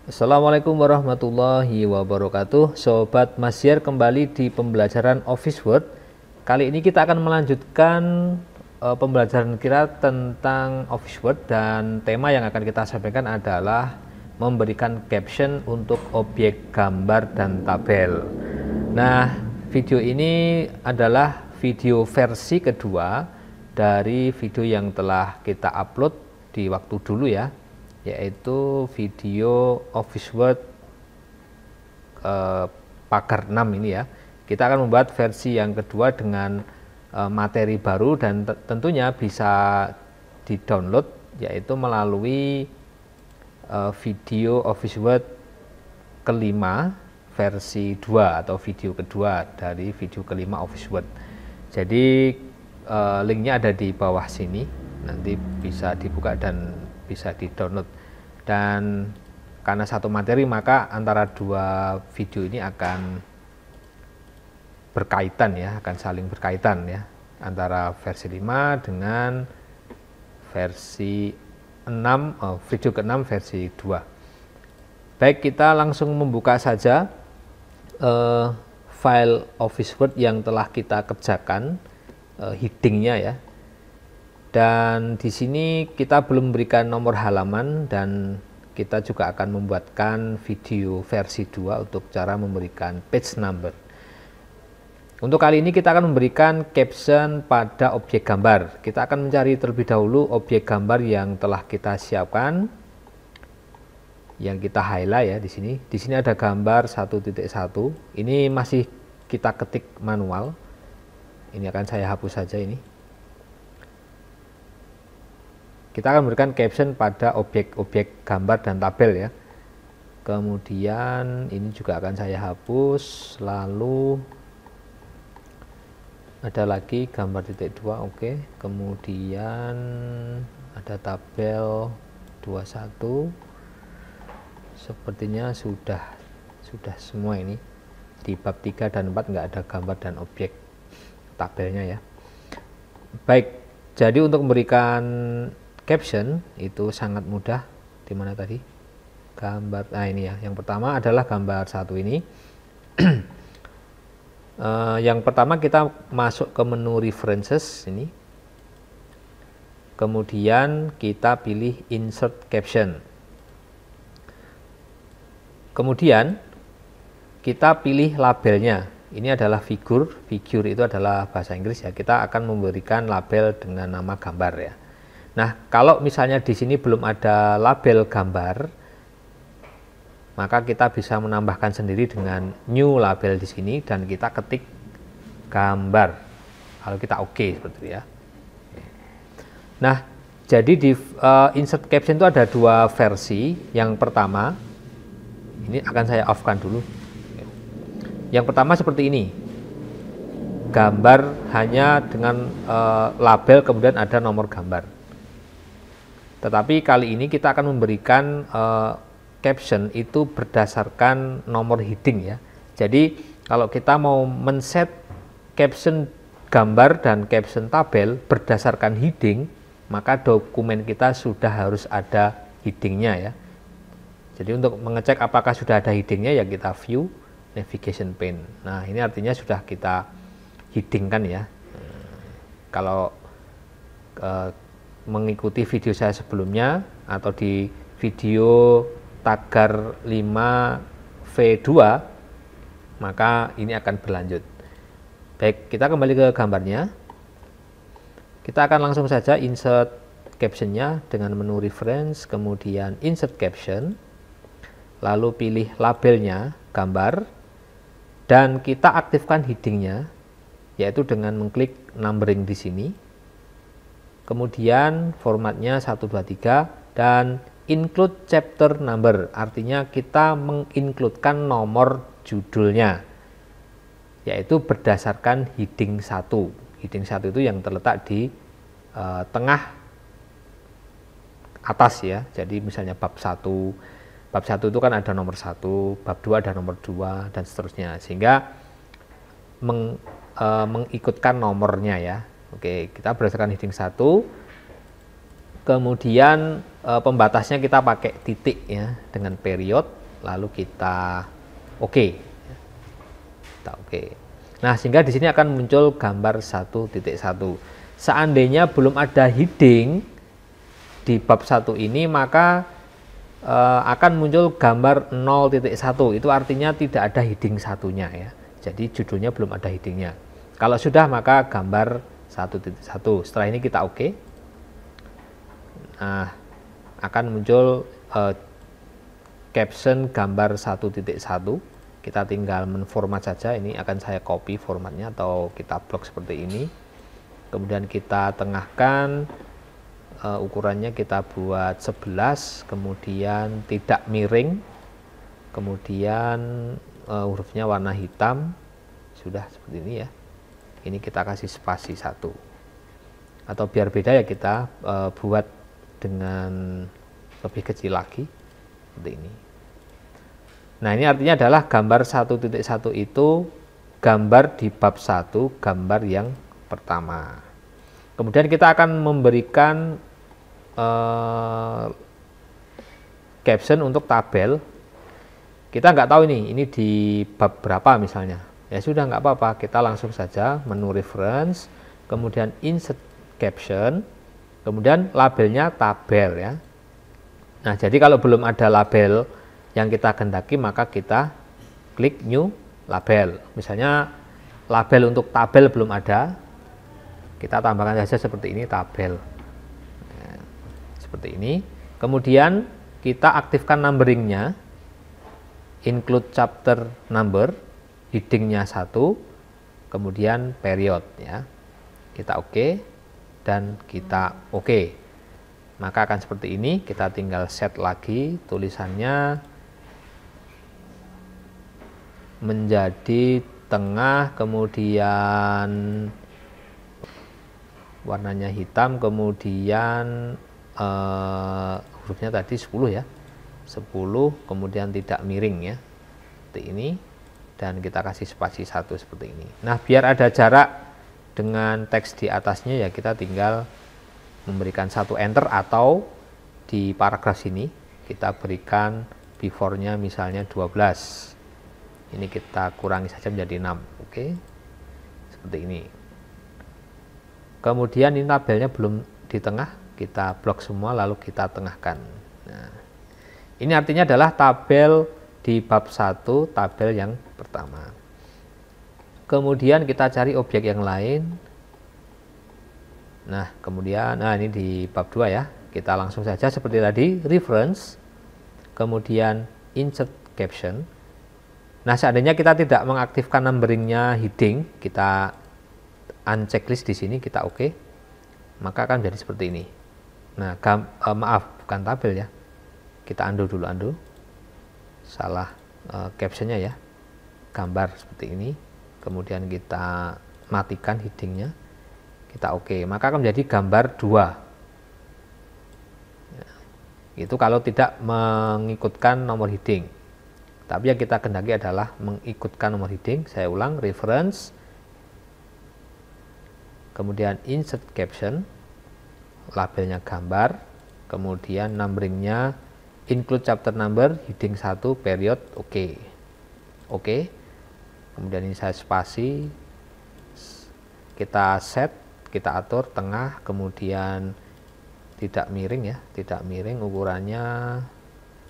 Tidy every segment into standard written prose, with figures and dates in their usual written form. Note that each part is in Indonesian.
Assalamualaikum warahmatullahi wabarakatuh. Sobat Masyar, kembali di pembelajaran Office Word. Kali ini kita akan melanjutkan pembelajaran kita tentang Office Word, dan tema yang akan kita sampaikan adalah memberikan caption untuk objek gambar dan tabel. Nah, video ini adalah video versi kedua dari video yang telah kita upload di waktu dulu ya, yaitu video Office Word pagar 6 ini ya. Kita akan membuat versi yang kedua dengan materi baru, dan tentunya bisa di-download yaitu melalui video Office Word kelima versi 2 atau video kedua dari video kelima Office Word. Jadi linknya ada di bawah sini, nanti bisa dibuka dan bisa di-download. Dan karena satu materi, maka antara dua video ini akan berkaitan ya, akan saling berkaitan ya, antara versi 5 dengan versi 6, video ke-6 versi 2. Baik, kita langsung membuka saja file Office Word yang telah kita kerjakan headingnya ya. Dan di sini kita belum memberikan nomor halaman, dan kita juga akan membuatkan video versi 2 untuk cara memberikan page number. Untuk kali ini kita akan memberikan caption pada objek gambar. Kita akan mencari terlebih dahulu objek gambar yang telah kita siapkan, yang kita highlight ya di sini. Di sini ada gambar 1.1. Ini masih kita ketik manual. Ini akan saya hapus saja ini. Kita akan memberikan caption pada objek-objek gambar dan tabel ya. Kemudian ini juga akan saya hapus. Lalu ada lagi gambar titik 2, oke. Kemudian ada tabel 21. Sepertinya sudah semua ini. Di bab 3 dan 4 nggak ada gambar dan objek tabelnya ya. Baik, jadi untuk memberikan caption itu sangat mudah. Di mana tadi gambar? Nah ini ya, yang pertama adalah gambar 1 ini. Yang pertama kita masuk ke menu references ini, kemudian kita pilih insert caption, kemudian kita pilih labelnya. Ini adalah figure itu adalah bahasa Inggris ya. Kita akan memberikan label dengan nama gambar ya. Nah, kalau misalnya di sini belum ada label gambar, maka kita bisa menambahkan sendiri dengan new label di sini, dan kita ketik gambar. Kalau kita oke seperti itu ya. Nah, jadi di insert caption itu ada dua versi. Yang pertama, ini akan saya off-kan dulu. Yang pertama seperti ini. Gambar hanya dengan label, kemudian ada nomor gambar. Tetapi kali ini kita akan memberikan caption itu berdasarkan nomor heading ya. Jadi kalau kita mau men-set caption gambar dan caption tabel berdasarkan heading, maka dokumen kita sudah harus ada headingnya ya. Jadi untuk mengecek apakah sudah ada headingnya ya, kita view navigation pane. Nah, ini artinya sudah kita headingkan ya. Kalau mengikuti video saya sebelumnya atau di video tagar 5V2, maka ini akan berlanjut. Baik, kita kembali ke gambarnya. Kita akan langsung saja insert captionnya dengan menu reference, kemudian insert caption, lalu pilih labelnya gambar, dan kita aktifkan headingnya, yaitu dengan mengklik numbering di sini. Kemudian formatnya 1, 2, 3, dan include chapter number, artinya kita mengincludekan nomor judulnya, yaitu berdasarkan heading 1. Heading 1 itu yang terletak di tengah atas ya. Jadi misalnya bab 1 itu kan ada nomor 1, bab 2 ada nomor 2, dan seterusnya, sehingga mengikutkan nomornya ya. Oke, kita berdasarkan heading 1, Kemudian pembatasnya kita pakai titik ya dengan period, lalu kita oke. Kita oke. Nah, sehingga di sini akan muncul gambar 1.1. Seandainya belum ada heading di bab 1 ini, maka akan muncul gambar 0.1. Itu artinya tidak ada heading satunya ya. Jadi judulnya belum ada headingnya. Kalau sudah, maka gambar 1.1. Setelah ini kita oke. Nah, akan muncul caption gambar 1.1. Kita tinggal menformat saja. Ini akan saya copy formatnya atau kita blok seperti ini. Kemudian kita tengahkan, ukurannya kita buat 11, kemudian tidak miring, kemudian hurufnya warna hitam. Sudah seperti ini ya. Ini kita kasih spasi 1, atau biar beda ya kita buat dengan lebih kecil lagi seperti ini. Nah, ini artinya adalah gambar 1.1 itu gambar di bab 1, gambar yang pertama. Kemudian kita akan memberikan caption untuk tabel. Kita nggak tahu ini di bab berapa misalnya. Ya sudah, nggak apa-apa, kita langsung saja menu reference, kemudian insert caption, kemudian labelnya tabel ya. Nah, jadi kalau belum ada label yang kita kehendaki, maka kita klik new label. Misalnya label untuk tabel belum ada, kita tambahkan saja seperti ini, tabel. Nah, seperti ini. Kemudian kita aktifkan numberingnya, include chapter number, headingnya 1, kemudian period ya. Kita oke dan kita oke. Maka akan seperti ini. Kita tinggal set lagi tulisannya menjadi tengah, kemudian warnanya hitam, kemudian hurufnya tadi 10 ya, 10, kemudian tidak miring ya, seperti ini, dan kita kasih spasi 1 seperti ini. Nah, biar ada jarak dengan teks di atasnya ya, kita tinggal memberikan 1 enter, atau di paragraf sini kita berikan before-nya misalnya 12. Ini kita kurangi saja menjadi 6. Oke. Seperti ini. Kemudian ini tabelnya belum di tengah, kita blok semua lalu kita tengahkan. Nah, ini artinya adalah tabel di bab 1, tabel yang pertama. Kemudian kita cari objek yang lain. Nah, kemudian ini di bab 2 ya. Kita langsung saja seperti tadi, reference, kemudian insert caption. Nah, seandainya kita tidak mengaktifkan numberingnya heading, kita unchecklist di sini, kita oke, maka akan jadi seperti ini. Nah, maaf, bukan tabel ya. Kita undo dulu, undo. Salah captionnya ya. Gambar seperti ini. Kemudian kita matikan headingnya. Kita oke, maka akan menjadi gambar 2. Ya, itu kalau tidak mengikutkan nomor heading. Tapi yang kita kehendaki adalah mengikutkan nomor heading. Saya ulang, reference, kemudian insert caption, labelnya gambar, kemudian numberingnya include chapter number, heading 1, period, oke. Oke. Kemudian ini saya spasi, kita set, kita atur tengah, kemudian tidak miring ya, tidak miring, ukurannya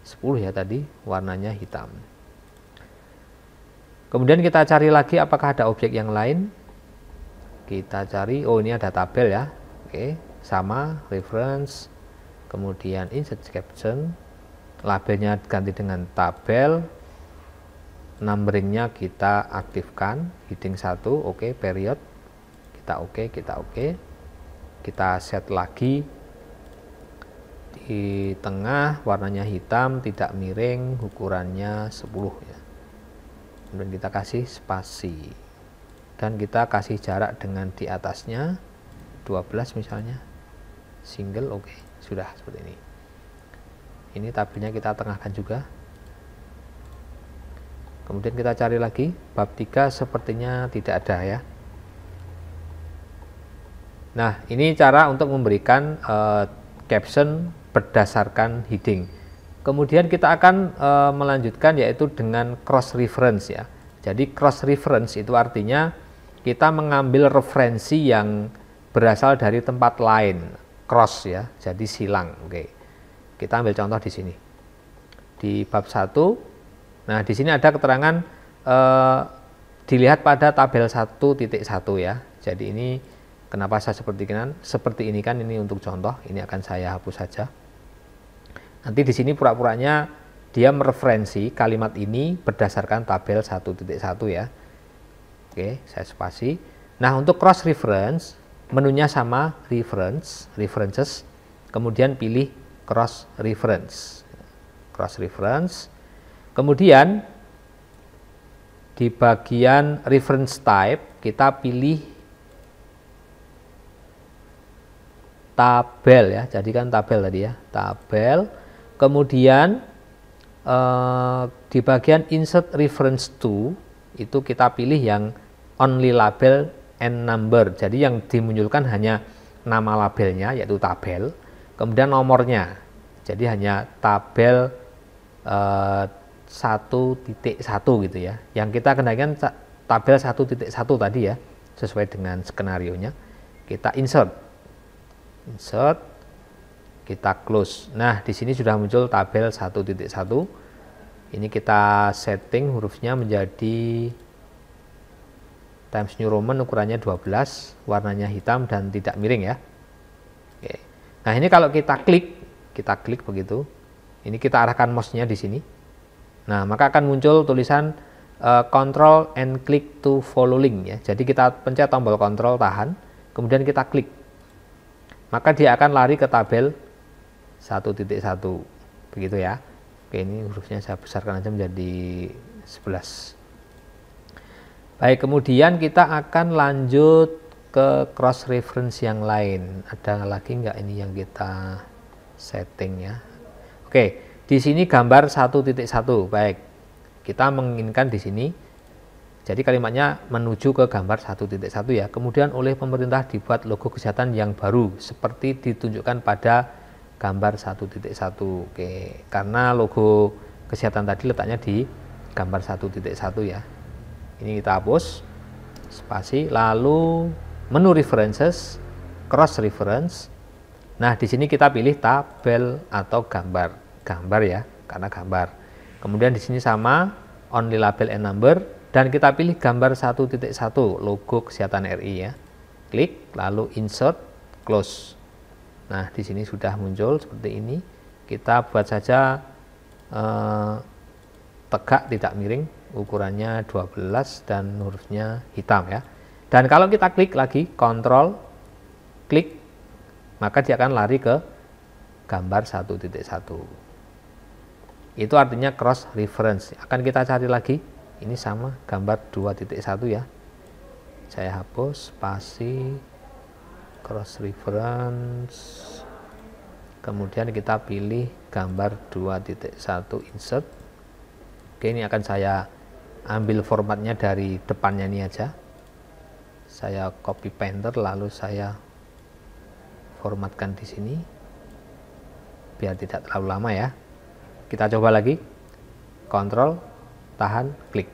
10 ya tadi, warnanya hitam. Kemudian kita cari lagi apakah ada objek yang lain. Kita cari, oh ini ada tabel ya. Oke, sama, reference, kemudian insert caption, labelnya ganti dengan tabel, numberingnya kita aktifkan, heading 1, oke, period, kita oke, kita oke. Kita set lagi di tengah, warnanya hitam, tidak miring, ukurannya 10 ya. Kemudian kita kasih spasi dan kita kasih jarak dengan di atasnya 12 misalnya, single, oke, sudah seperti ini. Ini tabelnya kita tengahkan juga. Kemudian kita cari lagi, bab 3 sepertinya tidak ada ya. Nah, ini cara untuk memberikan caption berdasarkan heading. Kemudian kita akan melanjutkan yaitu dengan cross reference ya. Jadi cross reference itu artinya kita mengambil referensi yang berasal dari tempat lain, cross ya, jadi silang. Oke. Kita ambil contoh di sini. Di bab 1. Nah, di sini ada keterangan dilihat pada tabel 1.1 ya. Jadi ini kenapa saya seperti ini kan ini untuk contoh, ini akan saya hapus saja. Nanti di sini pura-puranya dia mereferensi kalimat ini berdasarkan tabel 1.1 ya. Oke, saya spasi. Nah, untuk cross reference, menunya sama references, kemudian pilih cross reference. Cross reference. Kemudian di bagian reference type kita pilih tabel ya, jadikan tabel tadi ya, tabel. Kemudian di bagian insert reference to itu kita pilih yang only label and number. Jadi yang dimunculkan hanya nama labelnya yaitu tabel, kemudian nomornya. Jadi hanya tabel 1.1 gitu ya. Yang kita kenakan tabel 1.1 tadi ya, sesuai dengan skenarionya. Kita insert, kita close. Nah, di sini sudah muncul tabel 1.1. Ini kita setting hurufnya menjadi Times New Roman, ukurannya 12, warnanya hitam dan tidak miring ya. Oke. Nah, ini kalau kita klik begitu. Ini kita arahkan mouse-nya di sini. Nah, maka akan muncul tulisan control and click to follow link ya. Jadi kita pencet tombol kontrol, tahan, kemudian kita klik. Maka dia akan lari ke tabel 1.1 begitu ya. Oke, ini hurufnya saya besarkan aja menjadi 11. Baik, kemudian kita akan lanjut ke cross reference yang lain. Ada lagi nggak ini yang kita setting ya? Oke, di sini gambar 1.1. Baik, kita menginginkan di sini. Jadi kalimatnya menuju ke gambar 1.1 ya. Kemudian oleh pemerintah dibuat logo kesehatan yang baru seperti ditunjukkan pada gambar 1.1. Oke, karena logo kesehatan tadi letaknya di gambar 1.1 ya. Ini kita hapus, spasi, lalu menu references, cross reference. Nah, di sini kita pilih tabel atau gambar ya, karena gambar. Kemudian di sini sama only label and number. Dan kita pilih gambar 1.1 logo kesehatan RI ya. Klik, lalu insert, close. Nah, di sini sudah muncul seperti ini. Kita buat saja tegak tidak miring, ukurannya 12 dan hurufnya hitam ya. Dan kalau kita klik lagi, kontrol, klik, maka dia akan lari ke gambar 1.1. Itu artinya cross reference. Akan kita cari lagi. Ini sama gambar 2.1 ya. Saya hapus, spasi, cross reference. Kemudian kita pilih gambar 2.1 insert. Oke, ini akan saya ambil formatnya dari depannya ini aja. Saya copy painter lalu saya formatkan di sini biar tidak terlalu lama ya. Kita coba lagi. Kontrol, tahan, klik.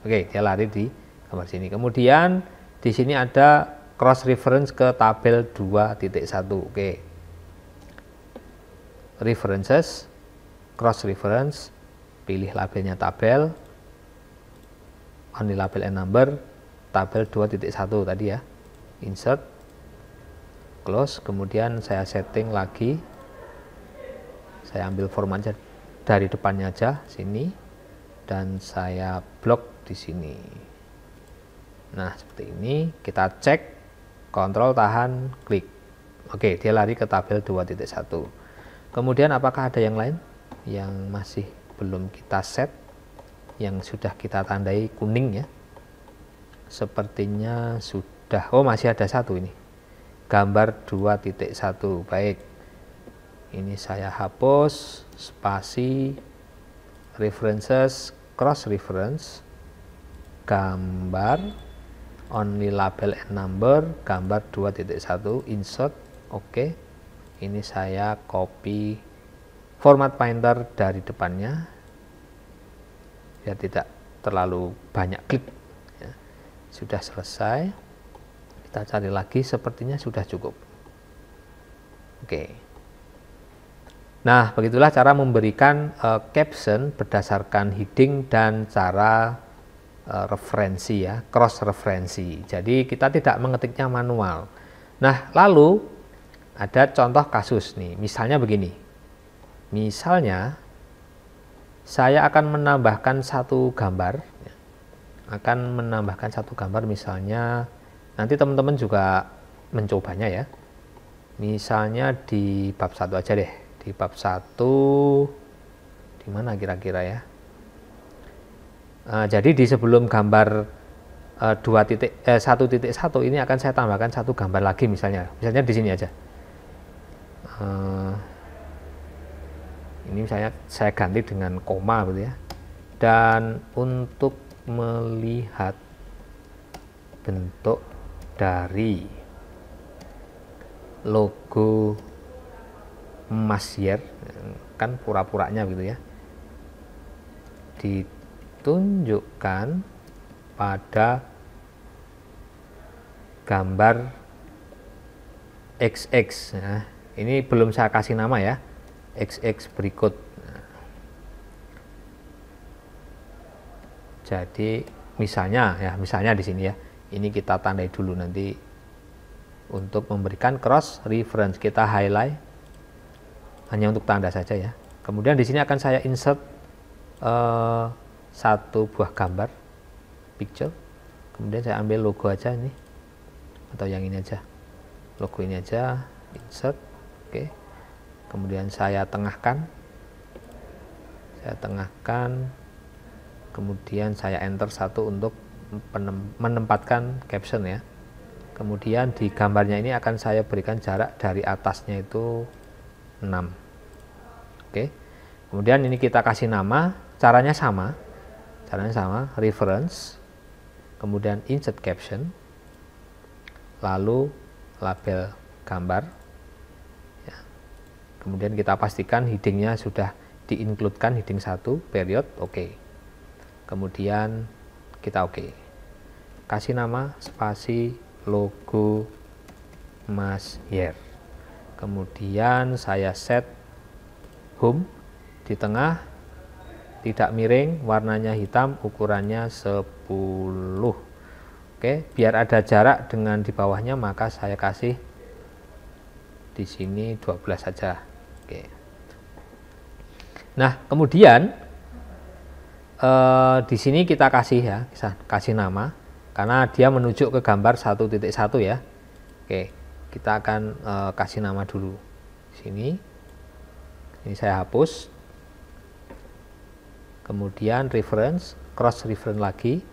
Oke, dia lari di gambar sini. Kemudian di sini ada cross reference ke tabel 2.1. Oke. References, cross reference, pilih labelnya tabel, only label and number, tabel 2.1 tadi ya. Insert, close, kemudian saya setting lagi. Saya ambil formatnya dari depannya aja sini. Dan saya blok di sini. Nah, seperti ini kita cek, kontrol, tahan, klik. Oke, dia lari ke tabel 2.1. Kemudian apakah ada yang lain yang masih belum kita set, yang sudah kita tandai kuning ya? Sepertinya sudah. Oh, masih ada satu ini. Gambar 2.1. Baik. Ini saya hapus, spasi, references, cross reference, gambar, only label and number, gambar 2.1, insert, oke. Ini saya copy format painter dari depannya, biar tidak terlalu banyak klik. Ya. Sudah selesai. Kita cari lagi, sepertinya sudah cukup. Oke. Nah, begitulah cara memberikan caption berdasarkan heading dan cara referensi ya, cross referensi. Jadi kita tidak mengetiknya manual. Nah, lalu ada contoh kasus nih. Misalnya begini. Misalnya saya akan menambahkan satu gambar, misalnya nanti teman-teman juga mencobanya ya. Misalnya di bab 1 aja deh. Di bab 1 di mana kira-kira ya? Jadi di sebelum gambar 1.1 ini akan saya tambahkan satu gambar lagi misalnya di sini aja. Ini saya ganti dengan koma gitu ya. Dan untuk melihat bentuk dari logo Messier, kan pura-puranya gitu ya, ditunjukkan pada gambar XX. Nah, ini belum saya kasih nama ya, XX berikut. Jadi misalnya di sini ya, ini kita tandai dulu nanti untuk memberikan cross reference. Kita highlight hanya untuk tanda saja ya. Kemudian di sini akan saya insert satu buah gambar picture. Kemudian saya ambil logo aja ini, atau yang ini aja, logo ini aja, insert. Oke. Kemudian saya tengahkan, kemudian saya enter satu untuk menempatkan caption ya. Kemudian di gambarnya ini akan saya berikan jarak dari atasnya itu 6. Oke. Kemudian ini kita kasih nama, caranya sama, reference, kemudian insert caption, lalu label gambar ya. Kemudian kita pastikan headingnya sudah di-includekan, heading 1 period, oke. Kemudian kita oke. Kasih nama spasi logo Messier. Kemudian saya set home di tengah, tidak miring, warnanya hitam, ukurannya 10. Oke, biar ada jarak dengan di bawahnya, maka saya kasih di sini 12 saja. Oke. Nah, kemudian di sini kita kasih nama karena dia menuju ke gambar 1.1 ya. Oke. Kita akan kasih nama dulu. Sini saya hapus. Kemudian reference, cross reference lagi,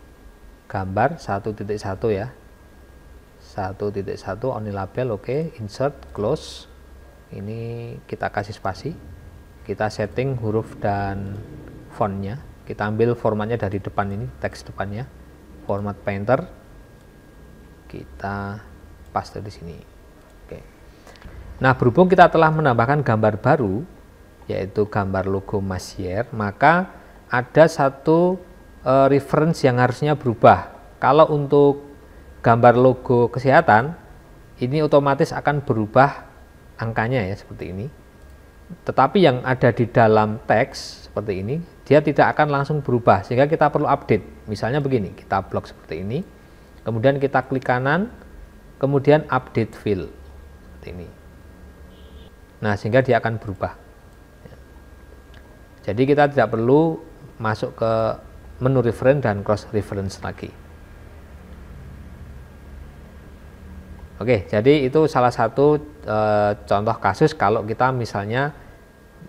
gambar 1.1 ya. 1.1 only label, oke. Insert, close. Ini kita kasih spasi. Kita setting huruf dan fontnya. Kita ambil formatnya dari depan ini, teks depannya. Format painter. Kita paste di sini. Nah, berhubung kita telah menambahkan gambar baru, yaitu gambar logo Messier, maka ada satu reference yang harusnya berubah. Kalau untuk gambar logo kesehatan, ini otomatis akan berubah angkanya ya, seperti ini. Tetapi yang ada di dalam teks seperti ini, dia tidak akan langsung berubah, sehingga kita perlu update. Misalnya begini, kita blok seperti ini, kemudian kita klik kanan, kemudian update fill, seperti ini. Nah, sehingga dia akan berubah. Jadi kita tidak perlu masuk ke menu reference dan cross reference lagi. Oke, jadi itu salah satu contoh kasus kalau kita misalnya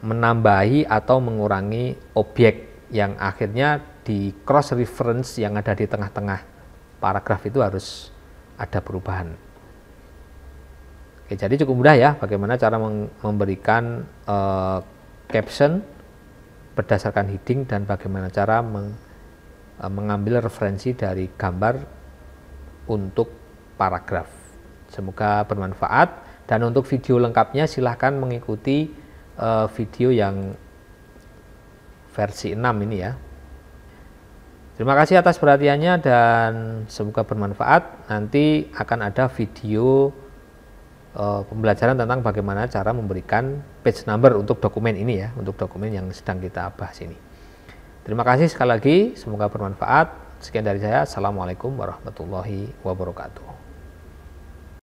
menambahi atau mengurangi objek yang akhirnya di cross reference yang ada di tengah-tengah paragraf itu harus ada perubahan. Oke, jadi cukup mudah ya bagaimana cara memberikan caption berdasarkan heading dan bagaimana cara mengambil referensi dari gambar untuk paragraf. Semoga bermanfaat. Dan untuk video lengkapnya silahkan mengikuti video yang versi 6 ini ya. Terima kasih atas perhatiannya dan semoga bermanfaat. Nanti akan ada video pembelajaran tentang bagaimana cara memberikan page number untuk dokumen ini ya, untuk dokumen yang sedang kita bahas ini. Terima kasih sekali lagi, semoga bermanfaat. Sekian dari saya. Assalamualaikum warahmatullahi wabarakatuh.